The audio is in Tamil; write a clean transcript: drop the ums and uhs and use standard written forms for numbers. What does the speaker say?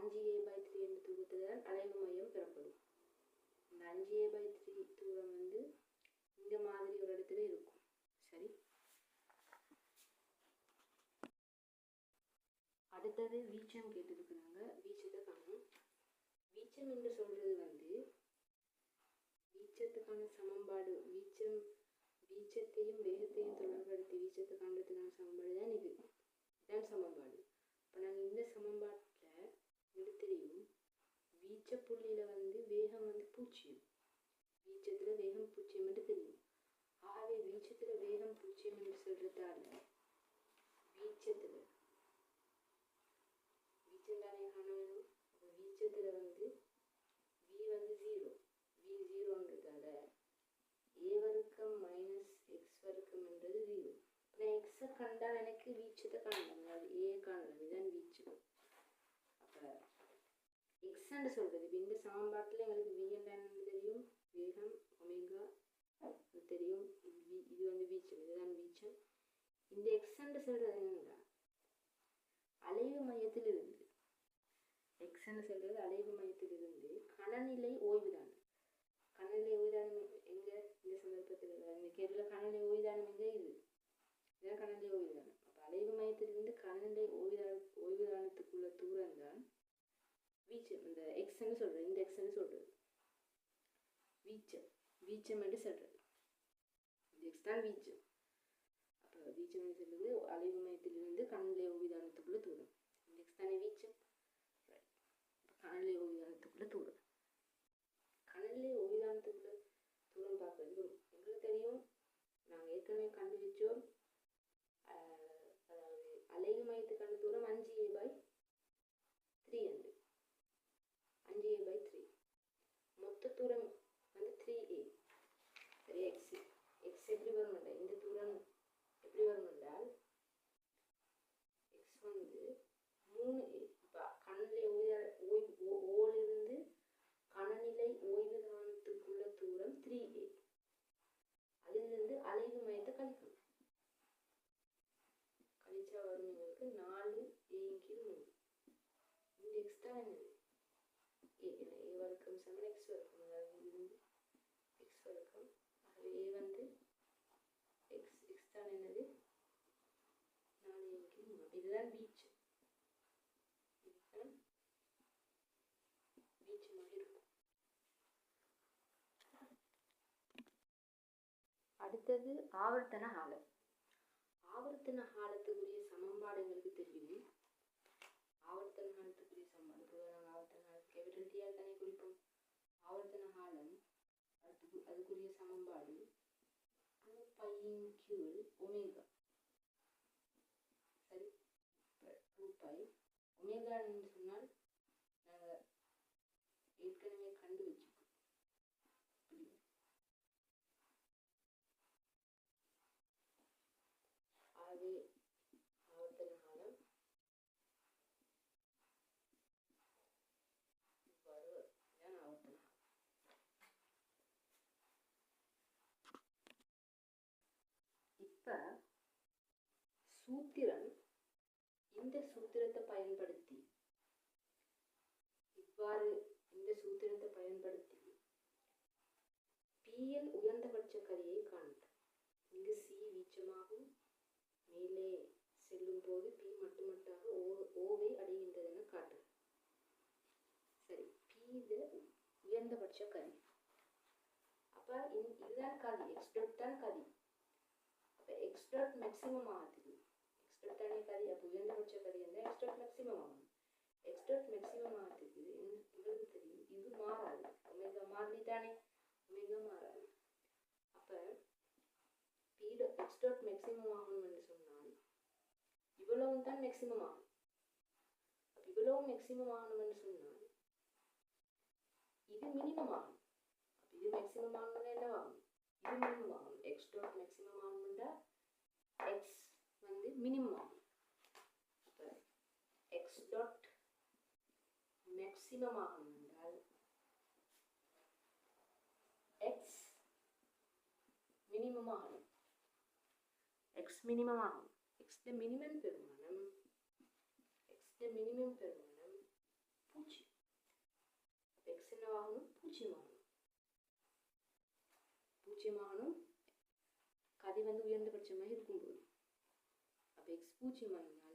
5a/3 என்ற தூரத்தில் தான் அலைவு மையம் பெறப்படும். இந்த 5a/3 தூரம் வந்து இந்த மாதிரி ஒரு இடத்துல இருக்கும். சரி, அடுத்தது வீச்சம் கேட்டிருக்கிறாங்க. வீச்சத்தை காணும். வீச்சம் என்று சொல்றது வந்து வீச்சத்துக்கான சமன்பாடு, வீச்சத்தையும் வேகத்தையும் தொடர்படுத்தி வீச்சத்தை காண்றதுக்கான சமன்பாடு தான் இது. இதுதான் சமன்பாடு. இப்போ நாங்கள் இந்த சமன்பாட்டில் இது தெரியும், வீச்ச புள்ளியில வந்து வேகம் வந்து 0, வீச்சத்துல வேகம் 0 என்று தெரியும். ஆகவே வீச்சத்துல வேகம் 0 என்று சொல்றதால வீச்சத்துல வீச்சம் தானே காண வேணும். அப்போ வீச்சத்துல வந்து v வந்து 0, v 0ன்றதால a வர்க்கம் மைனஸ் எக்ஸ் வர்க்கம் என்றது 0. நான் எக்ஸை கண்டால் எனக்கு வீச்சத்தை காணலாம், அது a காணலாம். இதுதான் வீச்சம். அப்போ எக்ஸ்ன்னு சொல்றது இப்போ இந்த சமன்பாட்டில் எங்களுக்கு v என்னன்னு தெரியும், வேகம் ஒமேகா தெரியும். இது வந்து வீச்சம், இதுதான் வீச்சம். இந்த எக்ஸ்ன்னு சொல்றது என்னன்னா அலைவு மையத்திலிருந்து, எக்ஸ்ன்னு சொல்றது அலைவு மையத்திலிருந்து கணநிலை ஓய்வுதானம். கணநிலை ஓய்வுதானம் எங்க இந்த சந்தர்ப்பத்தில் இந்த கேள்வியில் கணநிலை ஓய்வுதானம் எங்க இது, இதுதான் கணநிலை ஓய்வுதானம். அப்போ அலைவு மையத்திலிருந்து கணநிலை ஓய்வுதானத்துக்குள்ள தூரம் தான் வீச்சம். இந்த எக்ஸ்ன்னு சொல்றது, இந்த எக்ஸ்ன்னு சொல்றது வீச்சம், வீச்சம் என்று சொல்றது. இந்த எக்ஸ் தான் வீச்சம். அப்போ வீச்சம் என்று சொல்றது அலைவு மையத்திலிருந்து கணநிலை ஓய்வுதானத்துக்குள்ள தூரம். இந்த எக்ஸ் தானே வீச்சம். கணநிலை ஓய்வுதானத்துக்குள்ள தூரம், கணநிலை ஓய்வுதானத்துக்குள்ள தூரம் பார்க்கறது எங்களுக்கு தெரியும். நாங்கள் ஏற்கனவே கண்டு வச்சோம். அதாவது அலைவு மையத்துக்கான தூரம் 5a/3 என்று, 5a/3. மொத்த தூரம் வந்து 3a. சரி, எக்ஸ் எப்படி வரும், இந்த தூரம் எப்படி வரும் என்றால் எக்ஸ் வந்து 3a. இப்போ கணநிலை ஓய்விலிருந்து கணநிலை ஓய்வுதானத்துக்குள்ள தூரம் 3a. அதிலிருந்து அலைவு மையத்தை கழிக்கணும். கழிச்சா வரும் எங்களுக்கு 4a/3. இந்த எக்ஸ் தான் என்னது a வர்க்கம் சமன் எக்ஸ் வர்க்கம், அதாவது இருந்து எக்ஸ் வர்க்கம். ஆகவே a வந்து எக்ஸ் தான் என்னது 4a/3. இதுதான் வீச்சு, இதுதான் வீச்சமாக இருக்கும். அடுத்தது ஆவர்த்தன காலம். ஆவர்த்தன காலத்துக்குரிய சமன்பாடு எங்களுக்கு தெரியும். ஆவர்த்தன காலத்துக்குரிய சமன்பாடு நாங்கள் ஆவர்த்தன காலத்துக்கு எவிடென்டியாக தானே குறிப்போம். ஆவர்த்தன காலம் அதுக்குரிய சமன்பாடு 2π ஒமேகா. சரி, 2π ஒமேகா என்று சொன்னால் நாங்கள் ஏற்கனவே கண்டு வச்சுக்கோம். ஆகவே ஆவர்த்தன காலம் இதுதான் ஆவர்த்தன காலம். இப்ப சூத்திரம், இந்த சூத்திரத்தை பயன்படுத்தி இவ்வாறு இந்த சூத்திரத்தை பயன்படுத்தி பிஎல் உயர்ந்தபட்ச கதியை காண்க. இங்கு சி வீச்சமாகும், மேலே செல்லும் போது பி மட்டுமட்டாக ஓவை அடைகின்றது என காட்டு. சரி, பி இது உயர்ந்தபட்ச கதி. அப்ப இதுதான் கதி, எக்ஸ் டாட் தான் கதி. அப்ப எக்ஸ் டாட் மேக்ஸிமம் ஆகுது, எக்ஸ் டாட் தானே கதி. அப்ப உயர்ந்தபட்ச கதி இருந்தால் எக்ஸ் டாட் மேக்ஸிமம் ஆகும். எக்ஸ் டாட் மேக்ஸிமம் ஆகுது உங்களுக்கு தெரியும், இது மாறாது. ஒமேகா மாறி தானே, ஒமேகா மாறாது. அப்ப எக்ஸ் டாட் மேக்ஸிமம் ஆகணும் என்று சொன்னால் இவ்வளவு தான் மேக்ஸிமம் ஆகும். இவ்வளவு மேக்ஸிமம் ஆகணும் என்று சொன்னால் இது மினிமம் ஆகும். இது மேக்ஸிமம் ஆகணும்னா என்ன ஆகும், இது மினிமம் ஆகும். எக்ஸ் டாட் மேக்ஸிமம் ஆகணும்னா எக்ஸ் வந்து மினிமம் ஆகும். அப்ப எக்ஸ் டாட் மேக்ஸிமம் ஆகணும் என்றால் எக்ஸ் மினிமம் ஆகணும். எக்ஸ் மினிமம் ஆகும். எக்ஸ் மினிமம் பெருமானம் 0 பூஜ்ஜியமாகணும். பூஜ்ஜியமாகணும் கதி வந்து உயர்ந்தபட்சமாக இருக்கும்போது. அப்போ எக்ஸ் பூஜ்ஜியமாகினால்